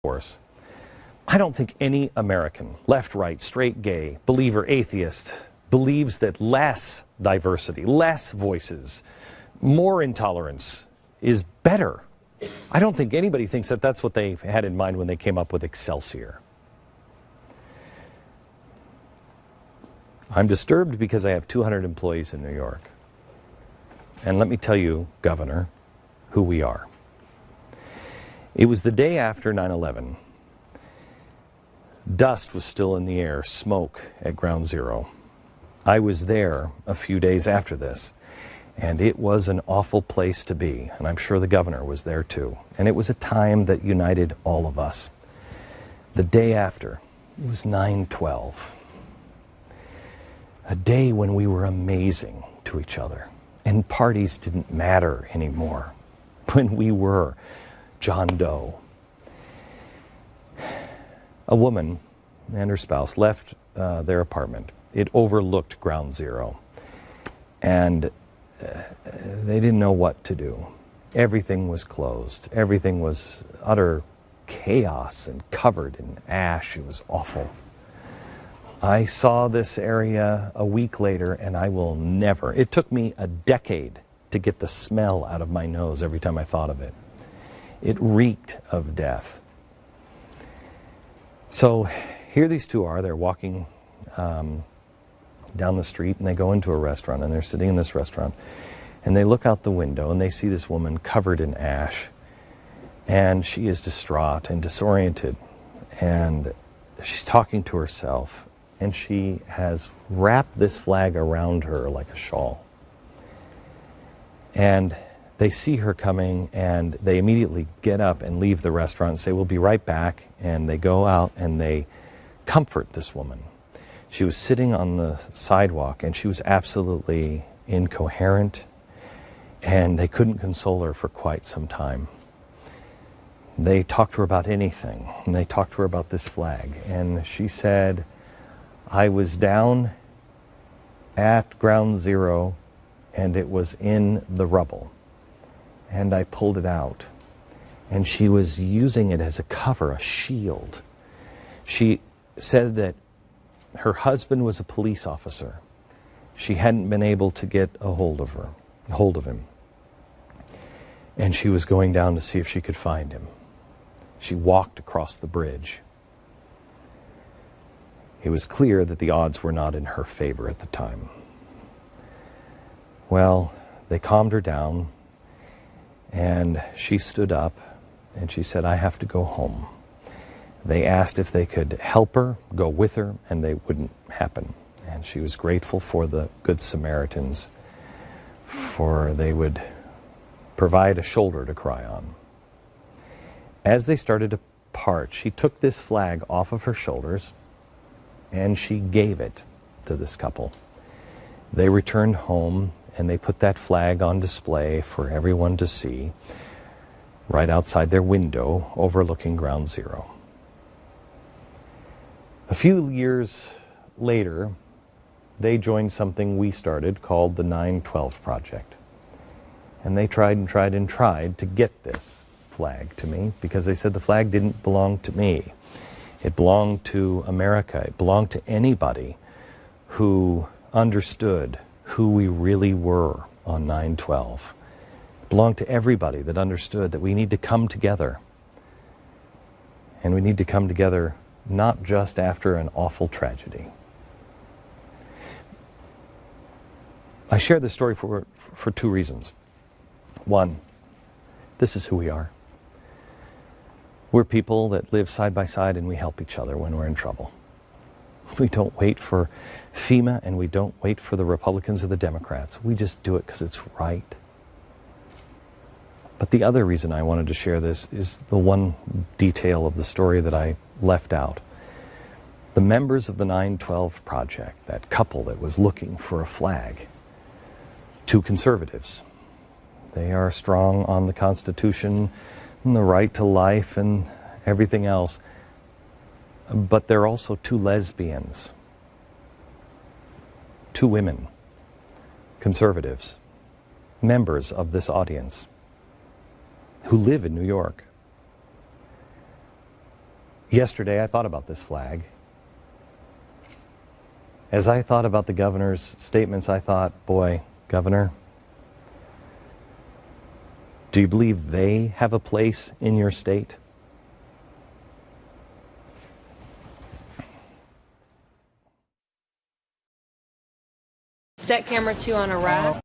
force. I don't think any American, left, right, straight, gay, believer, atheist, believes that less diversity, less voices, more intolerance is better. I don't think anybody thinks that that's what they had in mind when they came up with Excelsior. I'm disturbed because I have 200 employees in New York. And let me tell you, Governor, who we are. It was the day after 9/11. Dust was still in the air, smoke at Ground Zero. I was there a few days after this, and it was an awful place to be, and I'm sure the governor was there too. And it was a time that united all of us. The day after, it was 9/12. A day when we were amazing to each other, and parties didn't matter anymore. When we were John Doe. A woman and her spouse left their apartment. It overlooked Ground Zero. And they didn't know what to do. Everything was closed. Everything was utter chaos and covered in ash. It was awful. I saw this area a week later, and I will never. It took me a decade to get the smell out of my nose every time I thought of it. It reeked of death. So here these two are. They're walking down the street, and they go into a restaurant, and they're sitting in this restaurant, and they look out the window, and they see this woman covered in ash, and she is distraught and disoriented, and she's talking to herself, and she has wrapped this flag around her like a shawl. And they see her coming, and they immediately get up and leave the restaurant and say, "We'll be right back." And they go out and they comfort this woman. She was sitting on the sidewalk, and she was absolutely incoherent, and they couldn't console her for quite some time. They talked to her about anything, and they talked to her about this flag. And she said, "I was down at Ground Zero, and it was in the rubble. And I pulled it out." And she was using it as a cover, a shield. She said that her husband was a police officer. She hadn't been able to get a hold of him. And she was going down to see if she could find him. She walked across the bridge. It was clear that the odds were not in her favor at the time. Well, they calmed her down, and she stood up, and she said, "I have to go home." They asked if they could help her, go with her, and they wouldn't happen. And she was grateful for the Good Samaritans, for they would provide a shoulder to cry on. As they started to part, she took this flag off of her shoulders, and she gave it to this couple. They returned home, and they put that flag on display for everyone to see right outside their window overlooking Ground Zero. A few years later, they joined something we started called the 9/12 Project. And they tried and tried and tried to get this flag to me, because they said the flag didn't belong to me. It belonged to America. It belonged to anybody who understood who we really were on 9/12. It belonged to everybody that understood that we need to come together. And we need to come together not just after an awful tragedy. I share this story for two reasons. One, this is who we are. We're people that live side by side, and we help each other when we're in trouble. We don't wait for FEMA, and we don't wait for the Republicans or the Democrats. We just do it because it's right. But the other reason I wanted to share this is the one detail of the story that I left out. The members of the 9/12 Project, that couple that was looking for a flag, two conservatives. They are strong on the Constitution and the right to life and everything else. But they're also two lesbians, two women, conservatives, members of this audience who live in New York. Yesterday, I thought about this flag. As I thought about the governor's statements, I thought, boy, Governor, do you believe they have a place in your state? Set camera 2 on a rack.